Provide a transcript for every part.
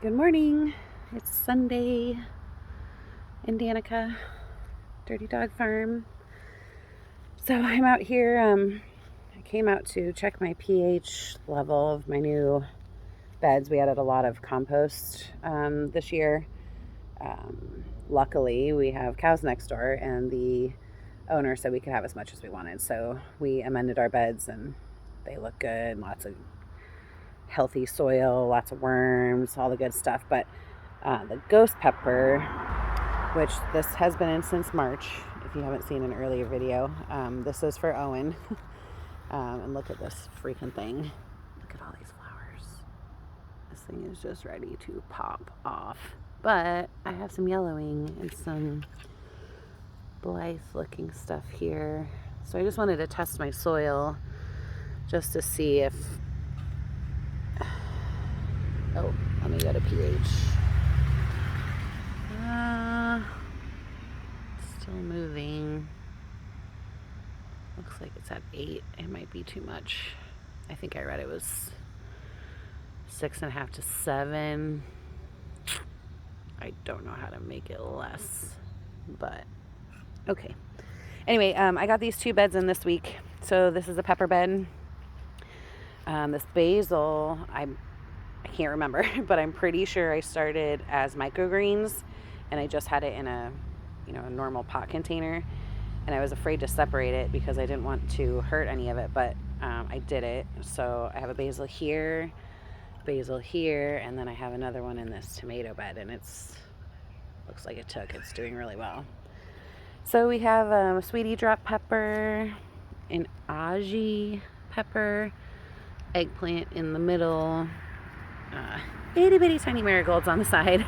Good morning. It's Sunday in Danica, Dirty Dog Farm. So I'm out here. I came out to check my pH level of my new beds. We added a lot of compost this year. Luckily, we have cows next door, and the owner said we could have as much as we wanted. So we amended our beds, and they look good. Lots of healthy soil, lots of worms, all the good stuff. But the ghost pepper, which this has been in since March, if you haven't seen an earlier video, this is for Owen. And look at this freaking thing. Look at all these flowers. This thing is just ready to pop off. But I have some yellowing and some Blythe looking stuff here. So I just wanted to test my soil just to see if... Oh, let me go to pH. Still moving. Looks like it's at 8. It might be too much. I think I read it was 6.5 to 7. I don't know how to make it less, but okay. Anyway, I got these 2 beds in this week. So this is a pepper bed. This basil, I can't remember, but I'm pretty sure I started as microgreens, and I just had it in a normal pot container, and I was afraid to separate it because I didn't want to hurt any of it, but I did it. So I have a basil here, and then I have another one in this tomato bed, and it's doing really well. So we have sweetie drop pepper, an aji pepper, eggplant in the middle, itty bitty tiny marigolds on the side.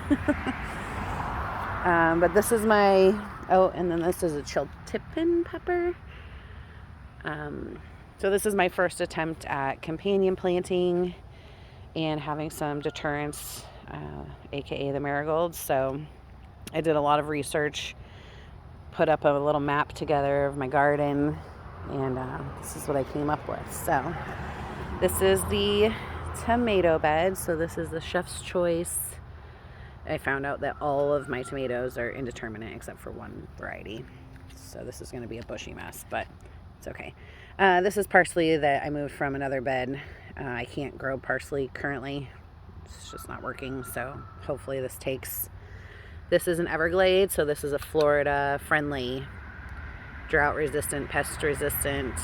But this is my, and then this is a chiltepin pepper. So this is my first attempt at companion planting and having some deterrents, aka the marigolds. So I did a lot of research, put up a little map together of my garden, and this is what I came up with. So this is the tomato bed. So this is the chef's choice. I found out that all of my tomatoes are indeterminate except for one variety. So this is going to be a bushy mess, but it's okay. This is parsley that I moved from another bed. I can't grow parsley currently. It's just not working. So hopefully this takes. This is an Everglade. So this is a Florida friendly, drought resistant, pest resistant.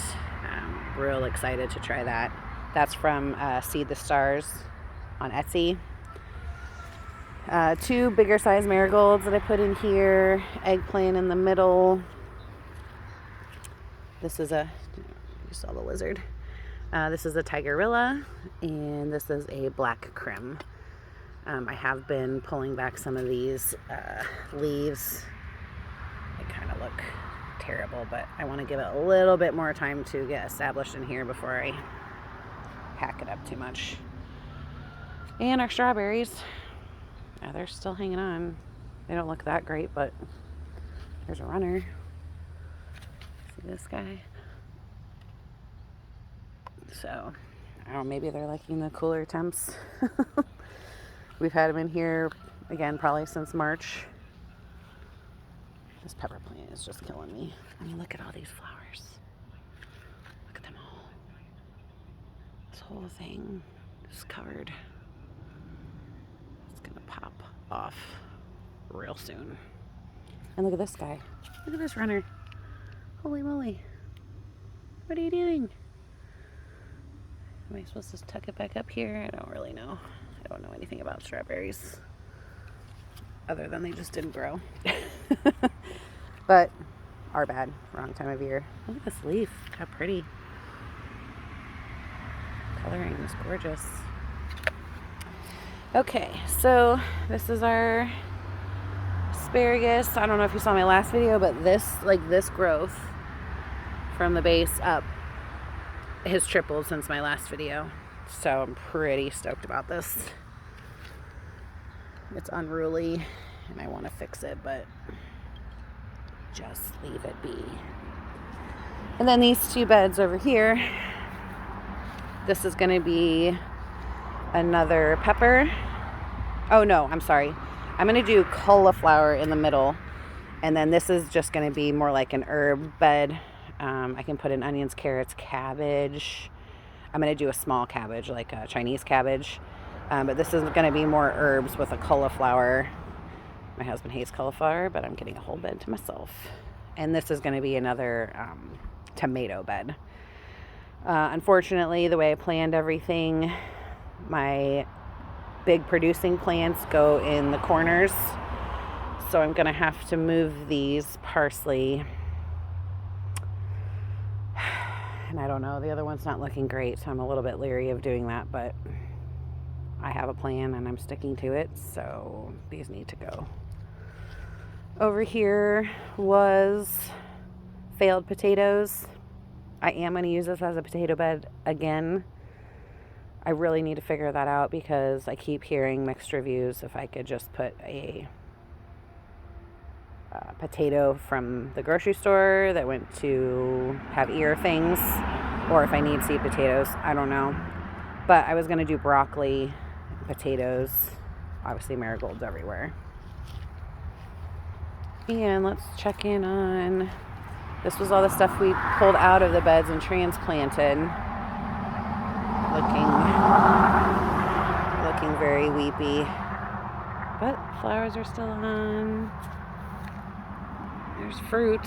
Real excited to try that. That's from Seed the Stars on Etsy. 2 bigger size marigolds that I put in here. Eggplant in the middle. This is you saw the lizard. This is a tigerilla, and this is a black crim. I have been pulling back some of these leaves. They kind of look terrible, but I want to give it a little bit more time to get established in here before I hack it up too much. And our strawberries, they're still hanging on. They don't look that great, but there's a runner. See this guy? So I don't know, maybe they're liking the cooler temps. We've had them in here again probably since March. This pepper plant is just killing me. I mean, look at all these flowers. Look at them all. This whole thing is covered. It's gonna pop off real soon. And look at this guy. Look at this runner. Holy moly. What are you doing? Am I supposed to tuck it back up here? I don't really know. I don't know anything about strawberries other than they just didn't grow. But our bad. Wrong time of year. Look at this leaf. How pretty. Coloring is gorgeous. Okay, so this is our asparagus. I don't know if you saw my last video, but this growth from the base up has tripled since my last video. So I'm pretty stoked about this. It's unruly and I want to fix it, but just leave it be. And then these 2 beds over here, this is going to be another pepper Oh no, I'm sorry. I'm going to do cauliflower in the middle. And then this is just going to be more like an herb bed. I can put in onions, carrots, cabbage. I'm going to do a small cabbage, like a Chinese cabbage. But this is going to be more herbs with a cauliflower. My husband hates cauliflower, but I'm getting a whole bed to myself. And this is going to be another tomato bed. Unfortunately, the way I planned everything, my big producing plants go in the corners. So I'm going to have to move these parsley. And I don't know, the other one's not looking great, so I'm a little bit leery of doing that, but I have a plan and I'm sticking to it, so these need to go. Over here was failed potatoes. I am going to use this as a potato bed again. I really need to figure that out because I keep hearing mixed reviews. If I could just put a potato from the grocery store that went to have ear things, or if I need seed potatoes, I don't know. But I was going to do broccoli, potatoes, obviously marigolds everywhere. And let's check in on, this was all the stuff we pulled out of the beds and transplanted. Looking very weepy. But flowers are still on. There's fruit.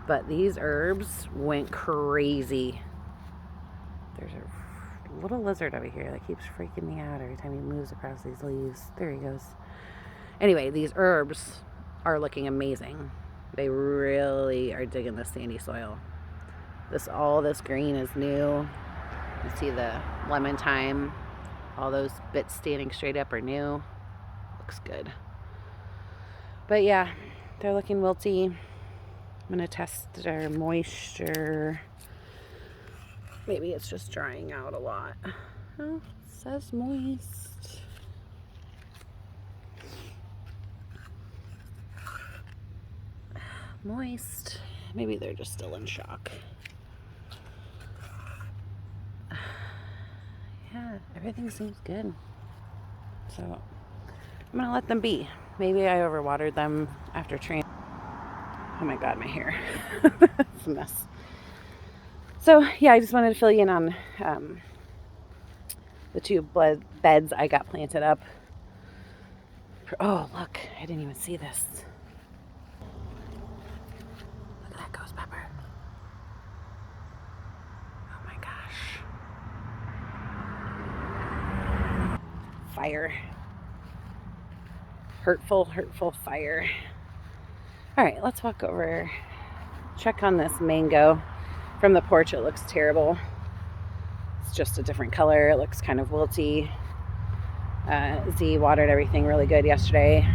But these herbs went crazy. There's a little lizard over here that keeps freaking me out every time he moves across these leaves. There he goes. Anyway, these herbs are looking amazing. They really are digging the sandy soil. All this green is new. You see the lemon thyme. All those bits standing straight up are new. Looks good. But yeah, they're looking wilty. I'm going to test their moisture. Maybe it's just drying out a lot. Oh, it says moist. Moist. Maybe they're just still in shock. Yeah, everything seems good. So I'm going to let them be. Maybe I overwatered them after training. Oh my God, my hair. It's a mess. So yeah, I just wanted to fill you in on the two beds I got planted up. Oh, look, I didn't even see this. Look at that ghost pepper. Oh my gosh. Fire. Hurtful fire. All right, let's walk over, check on this mango. From the porch, it looks terrible. It's just a different color. It looks kind of wilty. Z watered everything really good yesterday.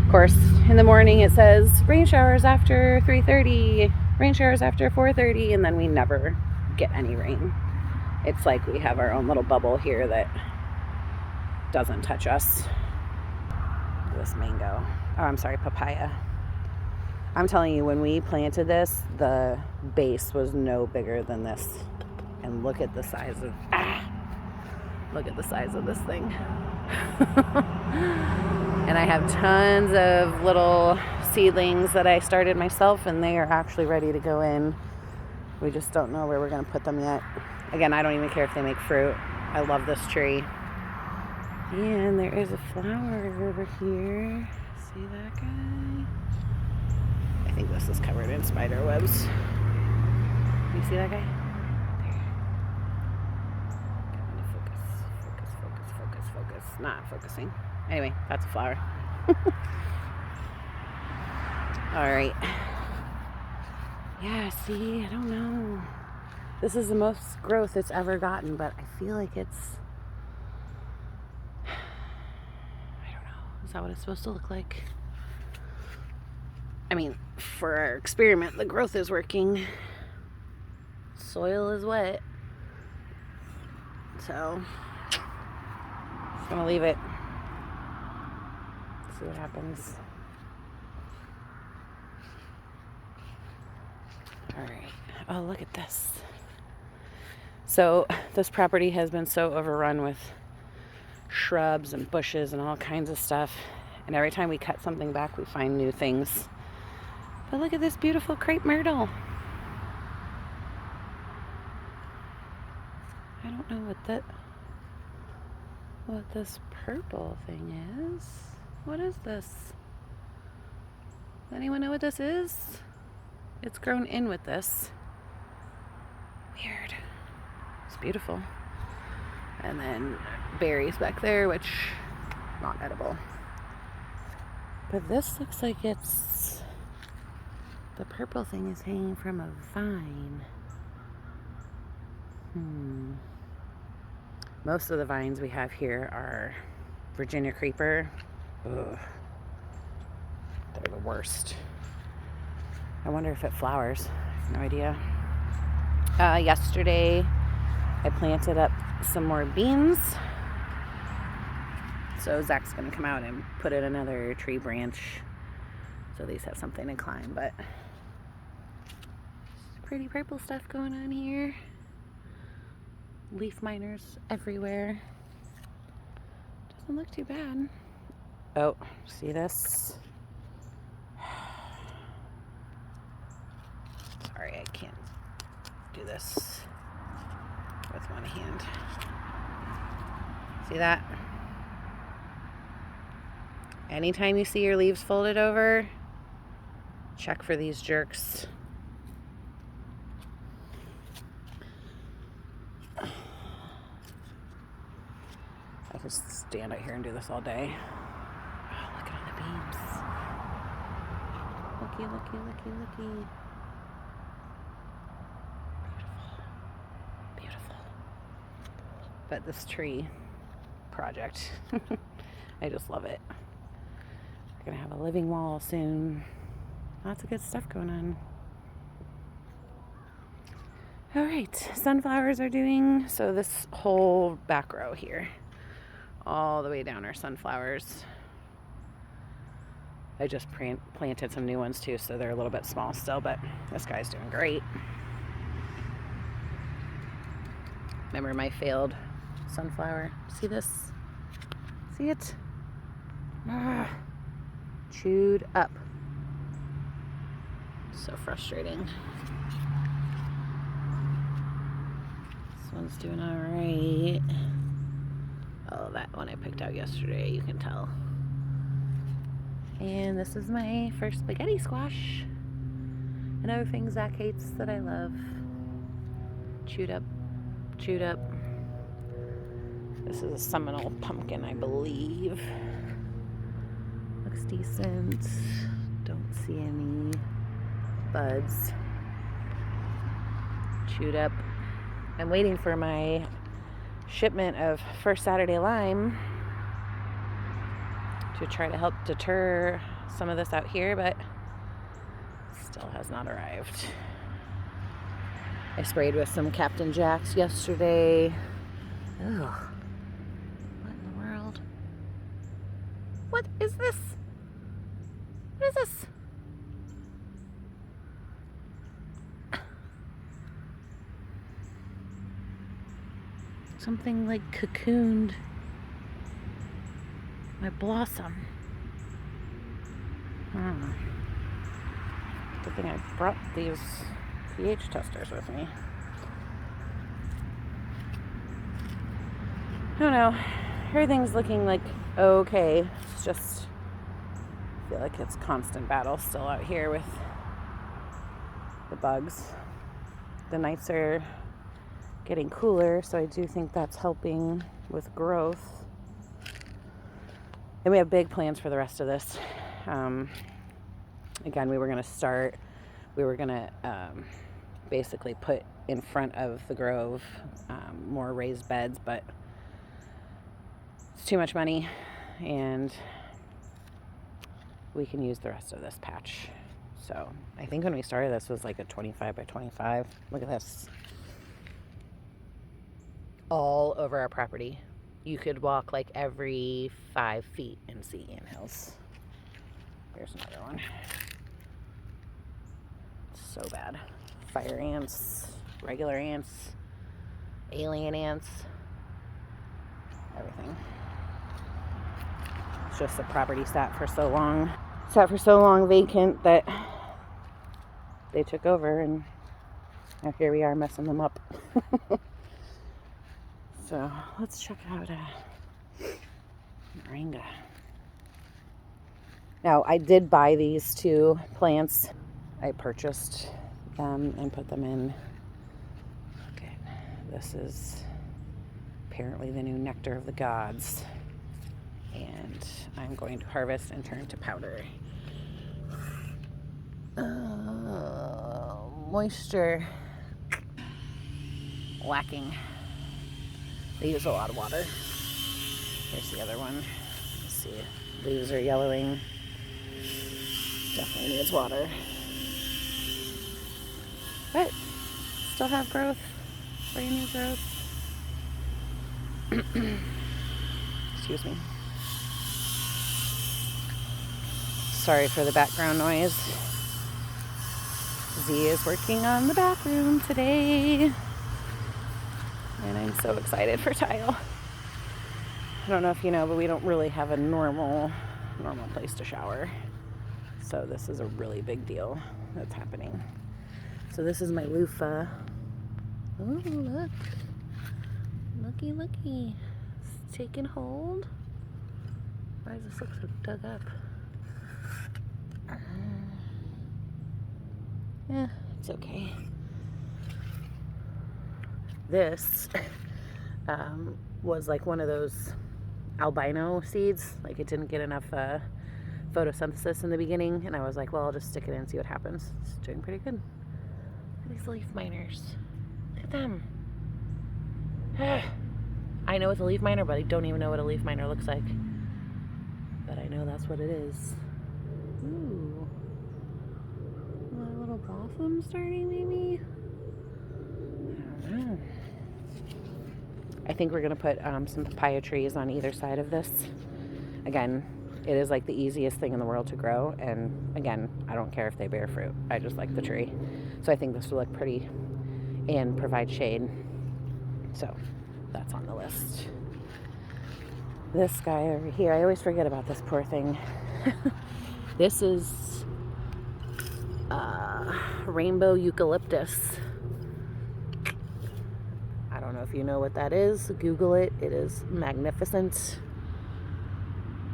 Of course, in the morning it says rain showers after 3:30, rain showers after 4:30, and then we never get any rain. It's like we have our own little bubble here that doesn't touch us. This mango. Oh, I'm sorry, papaya. I'm telling you, when we planted this, the base was no bigger than this. And look at the size of, look at the size of this thing. And I have tons of little seedlings that I started myself, and they are actually ready to go in. We just don't know where we're going to put them yet. Again, I don't even care if they make fruit. I love this tree. And there is a flower over here. See that guy? I think this is covered in spider webs. You see that guy? There. Get into focus. Not focusing. Anyway, that's a flower. Alright. Yeah, see, I don't know. This is the most growth it's ever gotten, but I feel like it's, I don't know. Is that what it's supposed to look like? I mean, for our experiment, the growth is working. Soil is wet. So, just gonna leave it. See what happens. Alright. Oh, look at this. So, this property has been so overrun with shrubs and bushes and all kinds of stuff. And every time we cut something back, we find new things. But look at this beautiful crepe myrtle. I don't know what this purple thing is. What is this? Does anyone know what this is? It's grown in with this. Weird. It's beautiful. And then berries back there, which not edible. But this looks like it's, the purple thing is hanging from a vine. Most of the vines we have here are Virginia creeper. Ugh. They're the worst. I wonder if it flowers. I have no idea. Yesterday I planted up some more beans. So Zach's gonna come out and put in another tree branch so these have something to climb, but pretty purple stuff going on here. Leaf miners everywhere. Doesn't look too bad. Oh, see this? Sorry, I can't do this with one hand. See that? Anytime you see your leaves folded over, check for these jerks. I could stand out here and do this all day. Oh, look at all the beans. Looky, looky, looky, looky. Beautiful. Beautiful. But this tree project, I just love it. We're gonna have a living wall soon. Lots of good stuff going on. All right, sunflowers are doing, so this whole back row here, all the way down are sunflowers. I just planted some new ones too, so they're a little bit small still, but this guy's doing great. Remember my failed sunflower? See this? See it? Ah, chewed up. So frustrating. This one's doing all right. Oh, that one I picked out yesterday, you can tell. And this is my first spaghetti squash. Another thing Zach hates that I love. Chewed up, chewed up. This is a Seminole pumpkin, I believe. Looks decent. Don't see any buds. Chewed up. I'm waiting for my shipment of First Saturday Lime to try to help deter some of this out here, but still has not arrived. I sprayed with some Captain Jacks yesterday. Ugh. What in the world? What is this? What is this? Something like cocooned my blossom. Good thing I brought these pH testers with me. I don't know. Everything's looking like okay. It's just, I feel like it's constant battle still out here with the bugs. The nights are getting cooler, so I do think that's helping with growth. And we have big plans for the rest of this. Again, we were going to basically put in front of the grove more raised beds, but it's too much money, and we can use the rest of this patch. So I think when we started this was like a 25 by 25. Look at this. All over our property. You could walk like every 5 feet and see anthills. Here's another one. So bad. Fire ants, regular ants, alien ants, everything. It's just the property sat for so long vacant that they took over, and now here we are messing them up. So let's check out Moringa. Now, I did buy these 2 plants. I purchased them and put them in. Okay, this is apparently the new nectar of the gods. And I'm going to harvest and turn to powder. Moisture lacking. They use a lot of water. Here's the other one. Let's see. Leaves are yellowing. Definitely needs water. But still have growth. Brand new growth. Excuse me. Sorry for the background noise. Z is working on the bathroom today. And I'm so excited for tile. I don't know if you know, but we don't really have a normal place to shower. So this is a really big deal that's happening. So this is my loofah. Oh, look. Looky. It's taking hold. Why does this look so dug up? Yeah, it's okay. This was like one of those albino seeds. Like it didn't get enough photosynthesis in the beginning, and I was like, well, I'll just stick it in and see what happens. It's doing pretty good. Look at these leaf miners. Look at them. I know it's a leaf miner, but I don't even know what a leaf miner looks like. But I know that's what it is. Ooh. A little blossom starting, maybe? I don't know. I think we're going to put some papaya trees on either side of this. Again, it is like the easiest thing in the world to grow. And again, I don't care if they bear fruit. I just like the tree. So I think this will look pretty and provide shade. So that's on the list. This guy over here, I always forget about this poor thing. This is rainbow eucalyptus. I don't know if you know what that is. Google it. It is magnificent.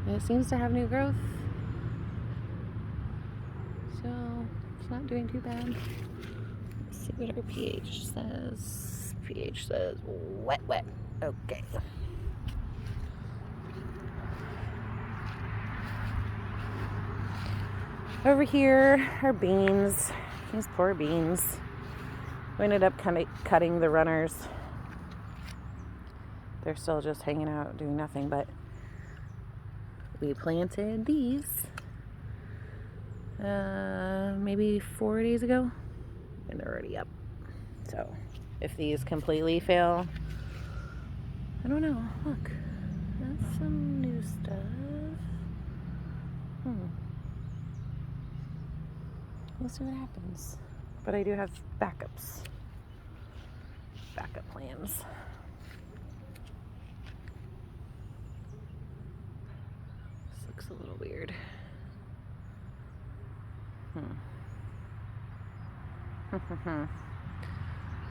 And it seems to have new growth. So it's not doing too bad. Let's see what our pH says. pH says wet. Okay. Over here are beans. These poor beans. We ended up kind of cutting the runners. They're still just hanging out doing nothing, but we planted these maybe 4 days ago, and they're already up. So if these completely fail, I don't know. Look, that's some new stuff. We'll see what happens. But I do have backup plans. This looks a little weird.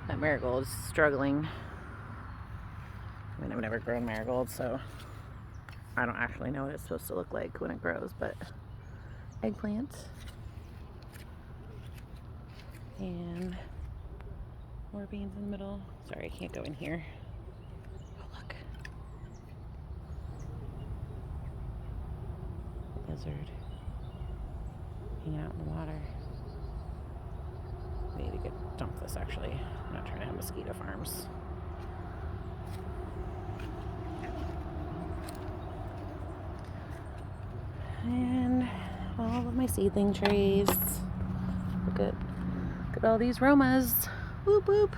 That marigold is struggling. I mean, I've never grown marigold, so I don't actually know what it's supposed to look like when it grows, but eggplant. And more beans in the middle. Sorry, I can't go in here. Oh, look. Lizard. Hanging out in the water. I need to dump this, actually. I'm not trying to have mosquito farms. And all of my seedling trays. Look at all these Romas. Whoop whoop.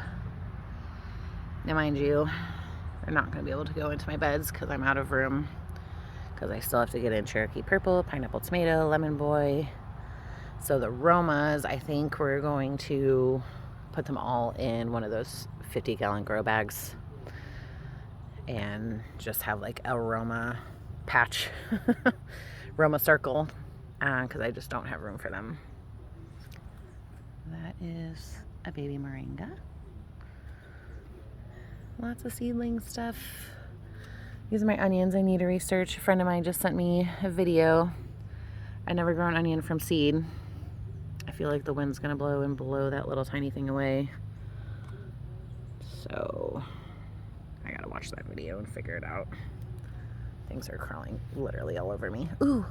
Now mind you, they're not going to be able to go into my beds because I'm out of room. Because I still have to get in Cherokee Purple, Pineapple Tomato, Lemon Boy. So the Romas, I think we're going to put them all in one of those 50-gallon grow bags. And just have like a Roma patch, Roma circle, because I just don't have room for them. That is a baby moringa. Lots of seedling stuff. These are my onions I need to research. A friend of mine just sent me a video. I never grow an onion from seed. I feel like the wind's gonna blow and blow that little tiny thing away. So I gotta watch that video and figure it out. Things are crawling literally all over me. Ooh!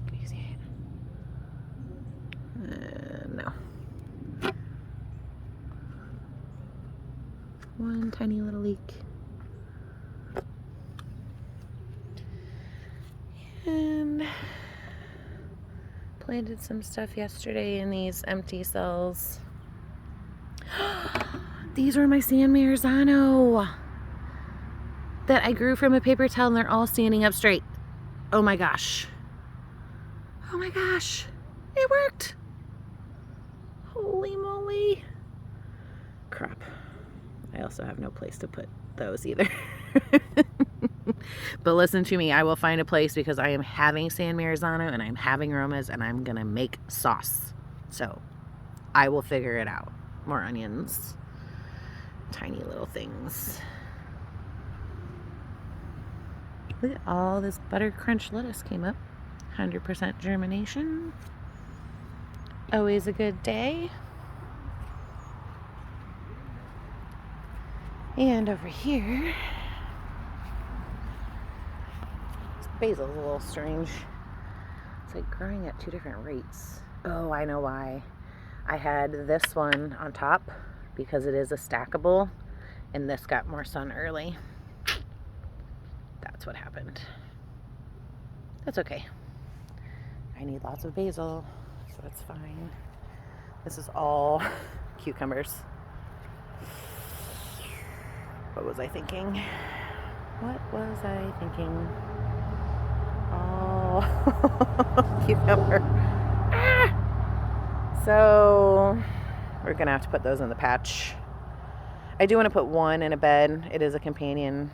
Can you see it? No. One tiny little leak. And planted some stuff yesterday in these empty cells. These are my San Marzano that I grew from a paper towel, and they're all standing up straight. Oh my gosh. Oh my gosh. It worked. Holy moly. Crap. I also have no place to put those either. But listen to me, I will find a place, because I am having San Marzano and I'm having Romas, and I'm gonna make sauce. So I will figure it out. More onions. Tiny little things. Look at all this butter crunch lettuce came up. 100% germination. Always a good day. And over here, this basil's a little strange. It's like growing at 2 different rates. Oh, I know why. I had this one on top because it is a stackable, and this got more sun early. That's what happened. That's okay. I need lots of basil, so it's fine. This is all cucumbers. What was I thinking? What was I thinking? Oh, cucumber. Ah! So we're gonna have to put those in the patch. I do want to put one in a bed. It is a companion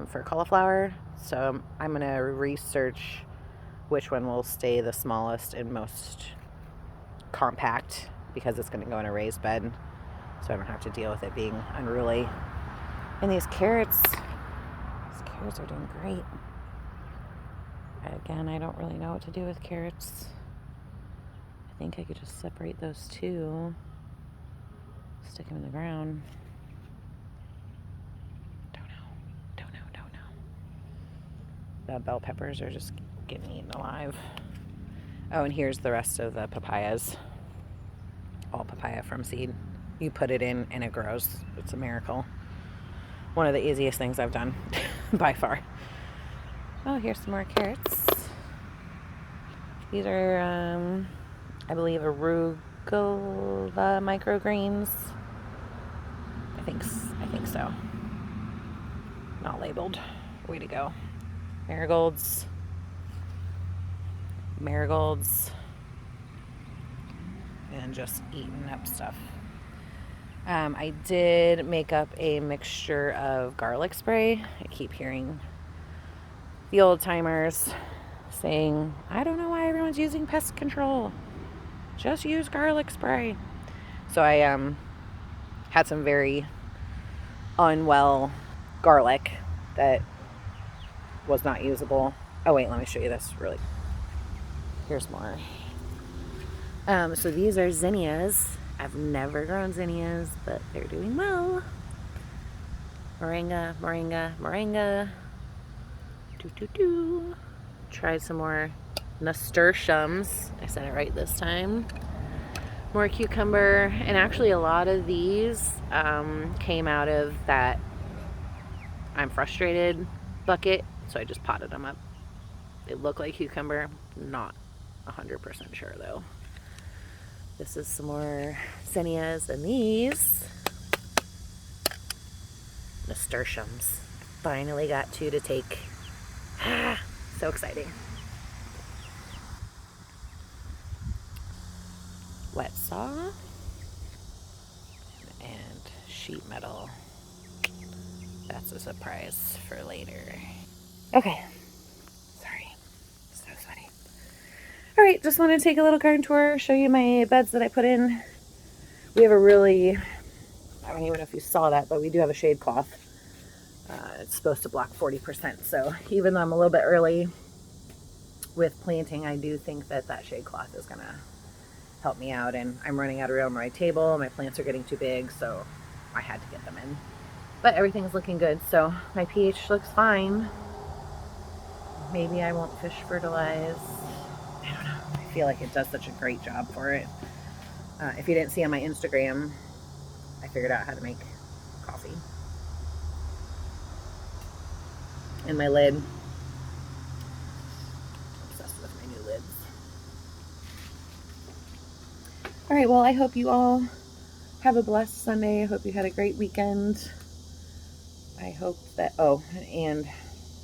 for cauliflower, so I'm gonna research which one will stay the smallest and most compact, because it's gonna go in a raised bed, so I don't have to deal with it being unruly. And these carrots are doing great. Again, I don't really know what to do with carrots. I think I could just separate those two, stick them in the ground. Don't know. The bell peppers are just getting eaten alive. Oh, and here's the rest of the papayas. All papaya from seed. You put it in and it grows. It's a miracle. One of the easiest things I've done by far. Oh, here's some more carrots. These are, I believe, arugula microgreens. I think so. Not labeled. Way to go. Marigolds. And just eating up stuff. I did make up a mixture of garlic spray. I keep hearing the old timers saying, I don't know why everyone's using pest control. Just use garlic spray. So I had some very unwell garlic that was not usable. Oh wait, let me show you this really. Here's more. So these are zinnias. I've never grown zinnias, but they're doing well. Moringa. Tried some more nasturtiums. I said it right this time. More cucumber, and actually a lot of these came out of that I'm frustrated bucket, so I just potted them up. They look like cucumber, not 100% sure though. This is some more zinnias, and these nasturtiums. Finally got 2 to take. So exciting. Wet saw and sheet metal. that's a surprise for later. Okay. Sorry. So sweaty. All right, just wanted to take a little garden tour, show you my beds that I put in. We have a really, I don't even know if you saw that, but we do have a shade cloth. It's supposed to block 40%. So even though I'm a little bit early with planting, I do think that that shade cloth is gonna help me out. And I'm running out of room on my table. My plants are getting too big, so I had to get them in. But everything's looking good. So my pH looks fine. Maybe I won't fish fertilize. I don't know. I feel like it does such a great job for it. If you didn't see on my Instagram, I figured out how to make coffee. And my lid. Obsessed with my new lids. All right, well, I hope you all have a blessed Sunday. I hope you had a great weekend. I hope that, oh, and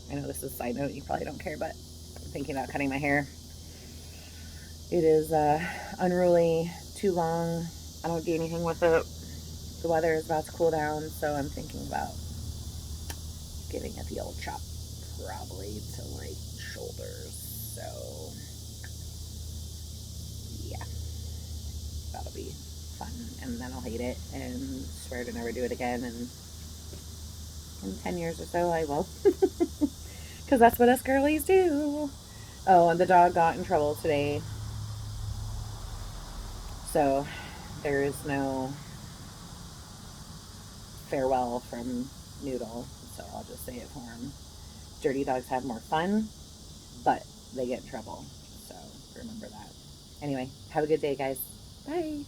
I know this is a side note, you probably don't care, but I'm thinking about cutting my hair. It is unruly, too long. I don't do anything with it. The weather is about to cool down, so I'm thinking about giving it the old chop, probably to like shoulders. So yeah, that'll be fun, and then I'll hate it and swear to never do it again. And in 10 years or so, I will, because that's what us girlies do. Oh, and the dog got in trouble today, so there is no farewell from Noodle, so I'll just say it for him. Dirty dogs have more fun, but they get in trouble, so remember that. Anyway, have a good day, guys. Bye.